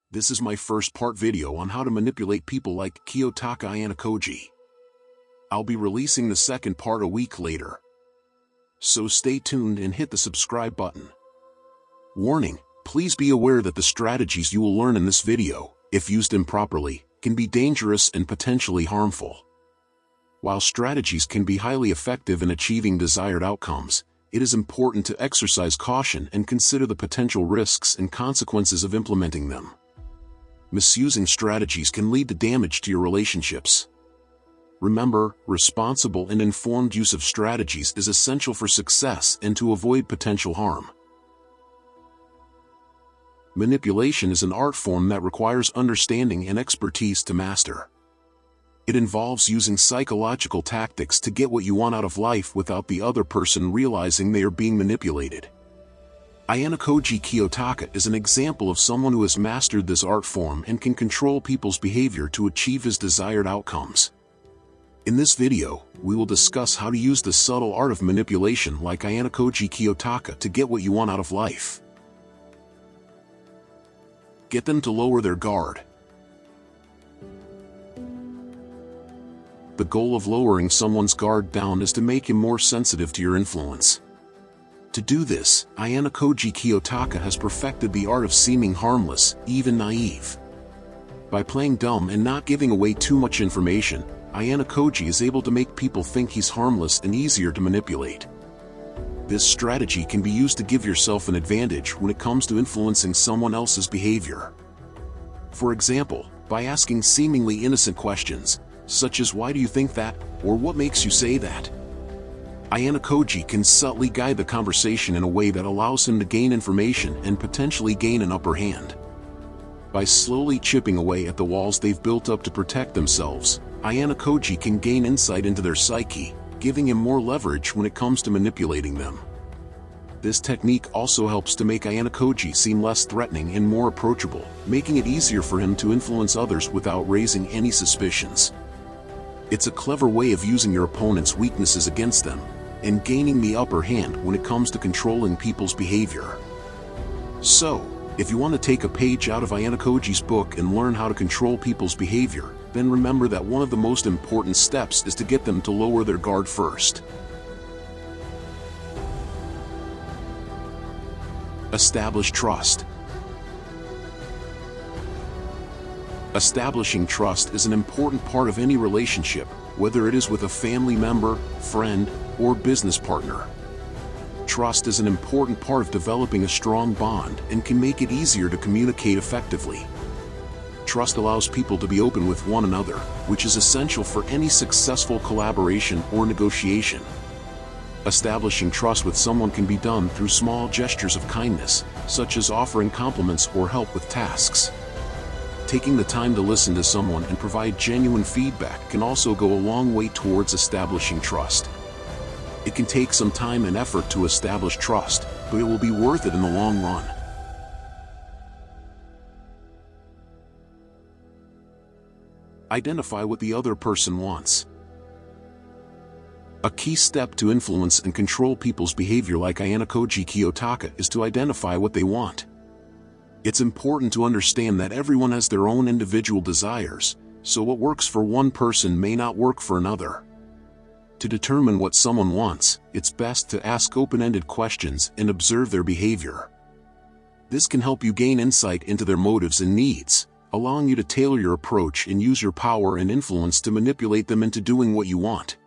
This is my first part video on how to manipulate people like Kiyotaka Ayanokoji. I'll be releasing the second part a week later. So stay tuned and hit the subscribe button. Warning: please be aware that the strategies you will learn in this video, if used improperly, can be dangerous and potentially harmful. While strategies can be highly effective in achieving desired outcomes, it is important to exercise caution and consider the potential risks and consequences of implementing them. Misusing strategies can lead to damage to your relationships. Remember, responsible and informed use of strategies is essential for success and to avoid potential harm. Manipulation is an art form that requires understanding and expertise to master. It involves using psychological tactics to get what you want out of life without the other person realizing they are being manipulated. Ayanokoji Kiyotaka is an example of someone who has mastered this art form and can control people's behavior to achieve his desired outcomes. In this video, we will discuss how to use the subtle art of manipulation like Ayanokoji Kiyotaka to get what you want out of life. Get them to lower their guard. The goal of lowering someone's guard down is to make him more sensitive to your influence. To do this, Ayanokoji Kiyotaka has perfected the art of seeming harmless, even naive. By playing dumb and not giving away too much information, Ayanokoji is able to make people think he's harmless and easier to manipulate. This strategy can be used to give yourself an advantage when it comes to influencing someone else's behavior. For example, by asking seemingly innocent questions, such as "why do you think that?" or "what makes you say that?" Ayanokoji can subtly guide the conversation in a way that allows him to gain information and potentially gain an upper hand. By slowly chipping away at the walls they've built up to protect themselves, Ayanokoji can gain insight into their psyche, giving him more leverage when it comes to manipulating them. This technique also helps to make Ayanokoji seem less threatening and more approachable, making it easier for him to influence others without raising any suspicions. It's a clever way of using your opponent's weaknesses against them, and gaining the upper hand when it comes to controlling people's behavior. So, if you want to take a page out of Ayanokoji's book and learn how to control people's behavior, then remember that one of the most important steps is to get them to lower their guard first. Establish trust. Establishing trust is an important part of any relationship, whether it is with a family member, friend, or business partner. Trust is an important part of developing a strong bond and can make it easier to communicate effectively. Trust allows people to be open with one another, which is essential for any successful collaboration or negotiation. Establishing trust with someone can be done through small gestures of kindness, such as offering compliments or help with tasks. Taking the time to listen to someone and provide genuine feedback can also go a long way towards establishing trust. It can take some time and effort to establish trust, but it will be worth it in the long run. Identify what the other person wants. A key step to influence and control people's behavior like Ayanokoji Kiyotaka is to identify what they want. It's important to understand that everyone has their own individual desires, so what works for one person may not work for another. To determine what someone wants, it's best to ask open-ended questions and observe their behavior. This can help you gain insight into their motives and needs, allowing you to tailor your approach and use your power and influence to manipulate them into doing what you want.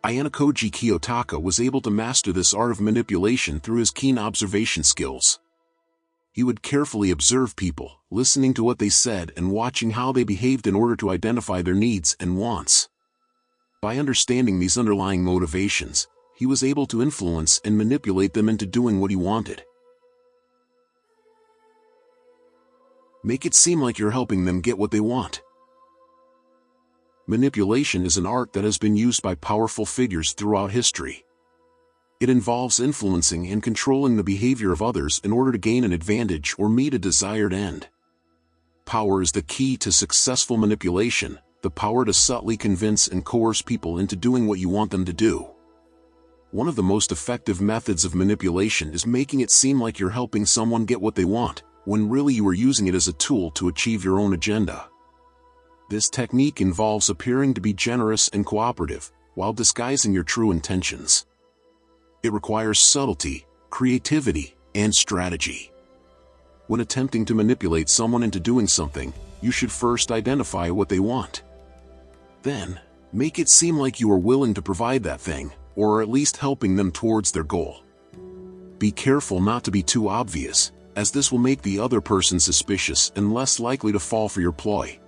Ayanokoji Kiyotaka was able to master this art of manipulation through his keen observation skills. He would carefully observe people, listening to what they said and watching how they behaved in order to identify their needs and wants. By understanding these underlying motivations, he was able to influence and manipulate them into doing what he wanted. Make it seem like you're helping them get what they want. Manipulation is an art that has been used by powerful figures throughout history. It involves influencing and controlling the behavior of others in order to gain an advantage or meet a desired end. Power is the key to successful manipulation, the power to subtly convince and coerce people into doing what you want them to do. One of the most effective methods of manipulation is making it seem like you're helping someone get what they want, when really you are using it as a tool to achieve your own agenda. This technique involves appearing to be generous and cooperative, while disguising your true intentions. It requires subtlety, creativity, and strategy. When attempting to manipulate someone into doing something, you should first identify what they want. Then, make it seem like you are willing to provide that thing, or are at least helping them towards their goal. Be careful not to be too obvious, as this will make the other person suspicious and less likely to fall for your ploy.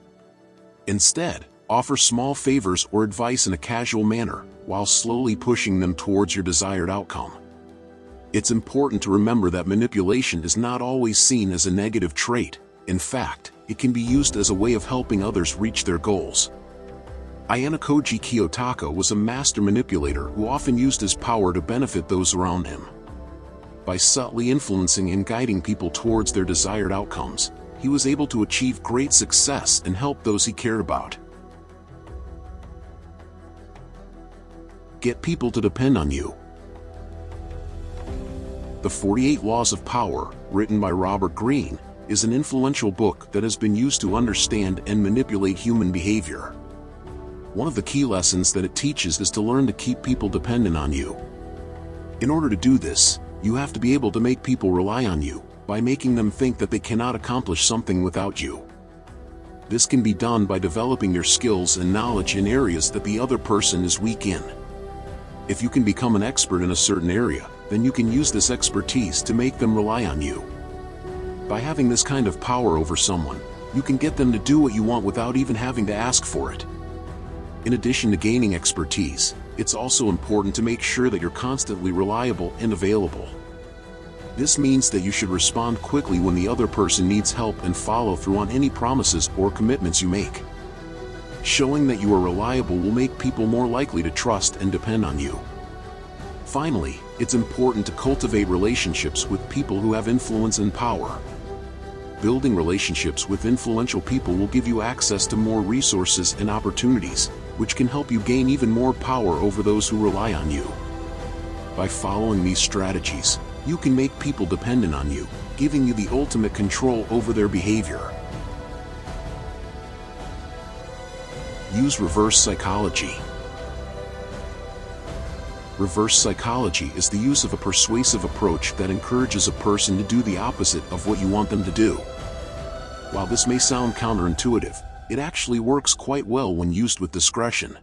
Instead, offer small favors or advice in a casual manner, while slowly pushing them towards your desired outcome. It's important to remember that manipulation is not always seen as a negative trait. In fact, it can be used as a way of helping others reach their goals. Ayanokoji Kiyotaka was a master manipulator who often used his power to benefit those around him. By subtly influencing and guiding people towards their desired outcomes, he was able to achieve great success and help those he cared about. Get people to depend on you. The 48 Laws of Power, written by Robert Greene, is an influential book that has been used to understand and manipulate human behavior. One of the key lessons that it teaches is to learn to keep people dependent on you. In order to do this, you have to be able to make people rely on you, by making them think that they cannot accomplish something without you. This can be done by developing your skills and knowledge in areas that the other person is weak in. If you can become an expert in a certain area, then you can use this expertise to make them rely on you. By having this kind of power over someone, you can get them to do what you want without even having to ask for it. In addition to gaining expertise, it's also important to make sure that you're constantly reliable and available. This means that you should respond quickly when the other person needs help and follow through on any promises or commitments you make. Showing that you are reliable will make people more likely to trust and depend on you. Finally, it's important to cultivate relationships with people who have influence and power. Building relationships with influential people will give you access to more resources and opportunities, which can help you gain even more power over those who rely on you. By following these strategies, you can make people dependent on you, giving you the ultimate control over their behavior. Use reverse psychology. Reverse psychology is the use of a persuasive approach that encourages a person to do the opposite of what you want them to do. While this may sound counterintuitive, it actually works quite well when used with discretion.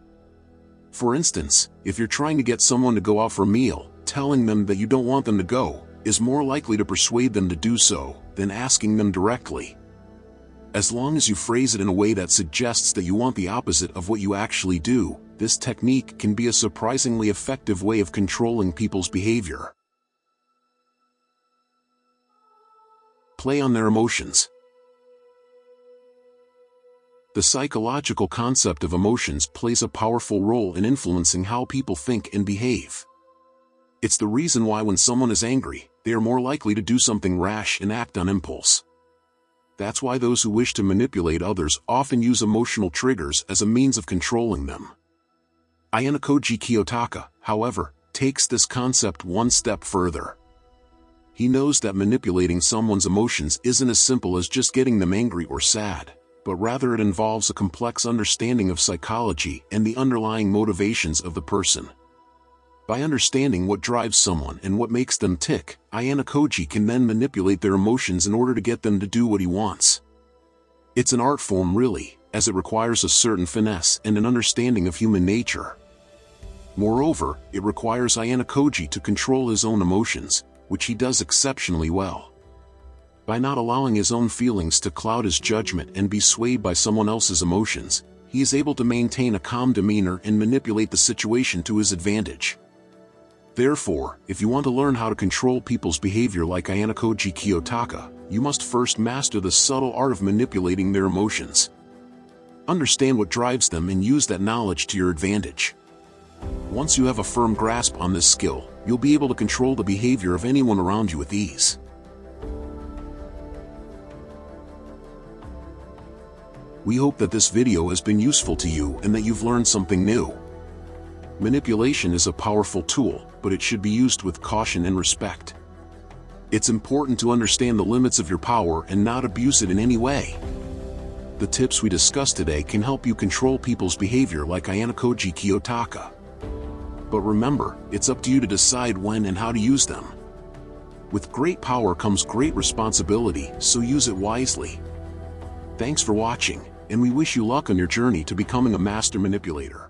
For instance, if you're trying to get someone to go out for a meal, telling them that you don't want them to go is more likely to persuade them to do so than asking them directly. As long as you phrase it in a way that suggests that you want the opposite of what you actually do, this technique can be a surprisingly effective way of controlling people's behavior. Play on their emotions. The psychological concept of emotions plays a powerful role in influencing how people think and behave. It's the reason why when someone is angry, they are more likely to do something rash and act on impulse. That's why those who wish to manipulate others often use emotional triggers as a means of controlling them. Ayanokoji Kiyotaka, however, takes this concept one step further. He knows that manipulating someone's emotions isn't as simple as just getting them angry or sad, but rather it involves a complex understanding of psychology and the underlying motivations of the person. By understanding what drives someone and what makes them tick, Ayanokoji can then manipulate their emotions in order to get them to do what he wants. It's an art form really, as it requires a certain finesse and an understanding of human nature. Moreover, it requires Ayanokoji to control his own emotions, which he does exceptionally well. By not allowing his own feelings to cloud his judgment and be swayed by someone else's emotions, he is able to maintain a calm demeanor and manipulate the situation to his advantage. Therefore, if you want to learn how to control people's behavior like Ayanokoji Kiyotaka, you must first master the subtle art of manipulating their emotions. Understand what drives them and use that knowledge to your advantage. Once you have a firm grasp on this skill, you'll be able to control the behavior of anyone around you with ease. We hope that this video has been useful to you and that you've learned something new. Manipulation is a powerful tool, but it should be used with caution and respect. It's important to understand the limits of your power and not abuse it in any way. The tips we discussed today can help you control people's behavior like Ayanokoji Kiyotaka. But remember, it's up to you to decide when and how to use them. With great power comes great responsibility, so use it wisely. Thanks for watching, and we wish you luck on your journey to becoming a master manipulator.